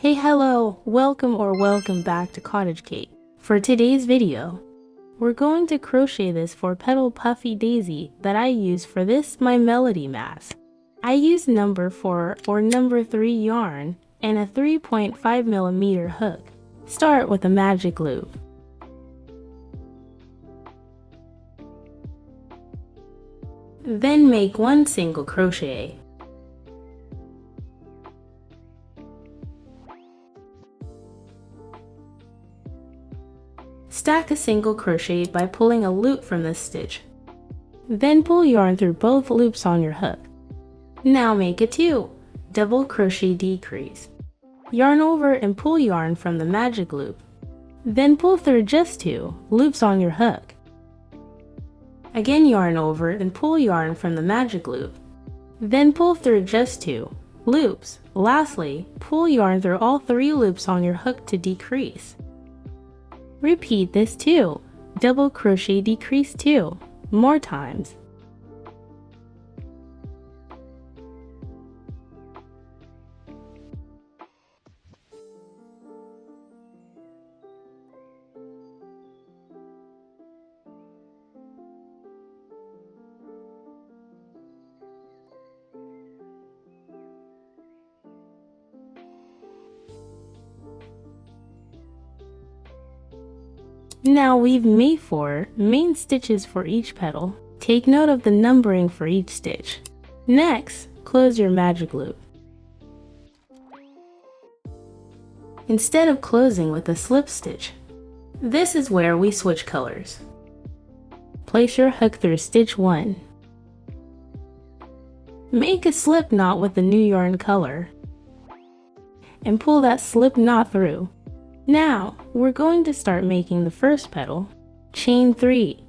Hey, hello, welcome back to CottageKate. For today's video, we're going to crochet this for petal puffy daisy that I use for this my melody mask. I use number 4 or number 3 yarn and a 3.5mm hook. Start with a magic loop. Then make one single crochet. Stack a single crochet by pulling a loop from this stitch. Then pull yarn through both loops on your hook. Now make a 2 double crochet decrease. Yarn over and pull yarn from the magic loop. Then pull through just 2 loops on your hook. Again yarn over and pull yarn from the magic loop. Then pull through just 2 loops. Lastly, pull yarn through all 3 loops on your hook to decrease. Repeat this 2 double crochet decrease 2 more times. Now we've made 4 main stitches for each petal. Take note of the numbering for each stitch. Next, close your magic loop. Instead of closing with a slip stitch, this is where we switch colors. Place your hook through stitch 1. Make a slip knot with the new yarn color and pull that slip knot through. Now, we're going to start making the first petal. Chain 3.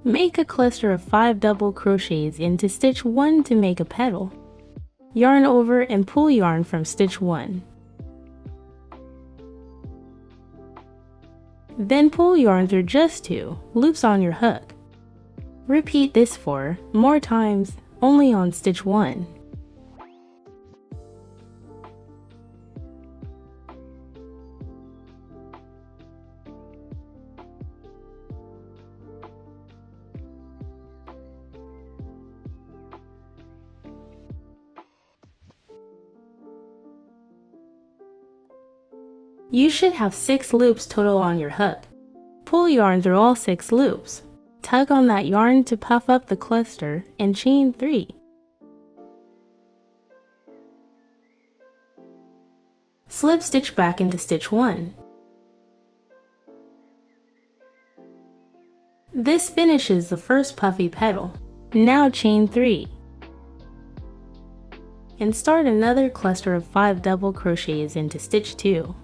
Make a cluster of 5 double crochets into stitch 1 to make a petal. Yarn over and pull yarn from stitch 1. Then pull yarn through just 2 loops on your hook. Repeat this 4 more times, only on stitch 1. You should have 6 loops total on your hook. Pull yarn through all 6 loops. Tug on that yarn to puff up the cluster and chain 3. Slip stitch back into stitch 1. This finishes the first puffy petal. Now chain 3. And start another cluster of 5 double crochets into stitch 2.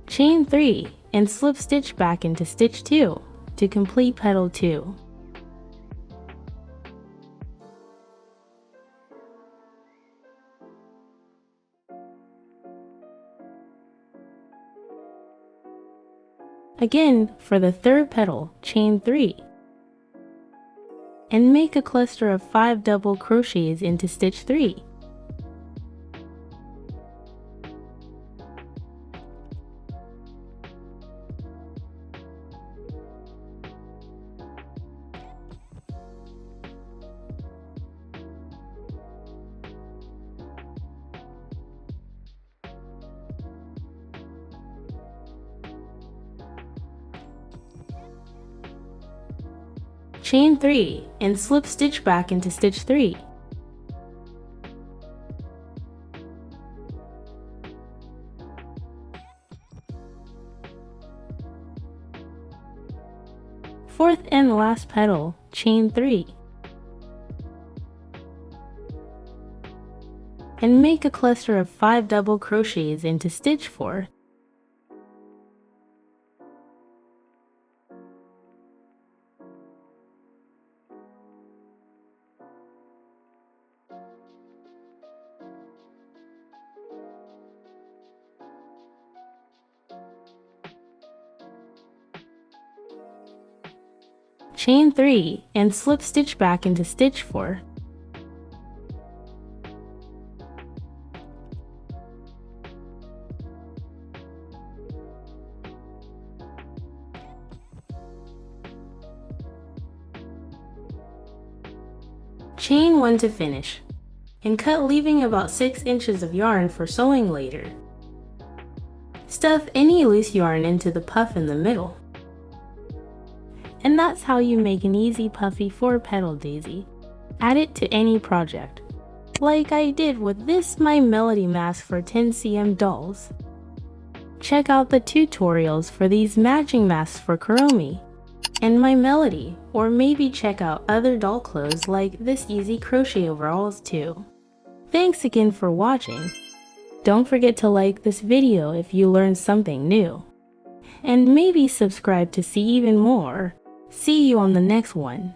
Chain 3 and slip stitch back into stitch 2 to complete petal 2. Again, for the third petal, chain 3 and make a cluster of 5 double crochets into stitch 3. Chain 3 and slip stitch back into stitch 3. Fourth and last petal, chain 3. and make a cluster of 5 double crochets into stitch 4. Chain 3 and slip stitch back into stitch 4. Chain 1 to finish, and cut, leaving about 6 inches of yarn for sewing later. Stuff any loose yarn into the puff in the middle. And that's how you make an easy puffy 4-petal daisy. Add it to any project, like I did with this my melody mask for 10cm dolls. Check out the tutorials for these matching masks for Kuromi and my melody, or maybe check out other doll clothes like this easy crochet overalls too. Thanks again for watching. Don't forget to like this video if you learned something new, and maybe subscribe to see even more. See you on the next one.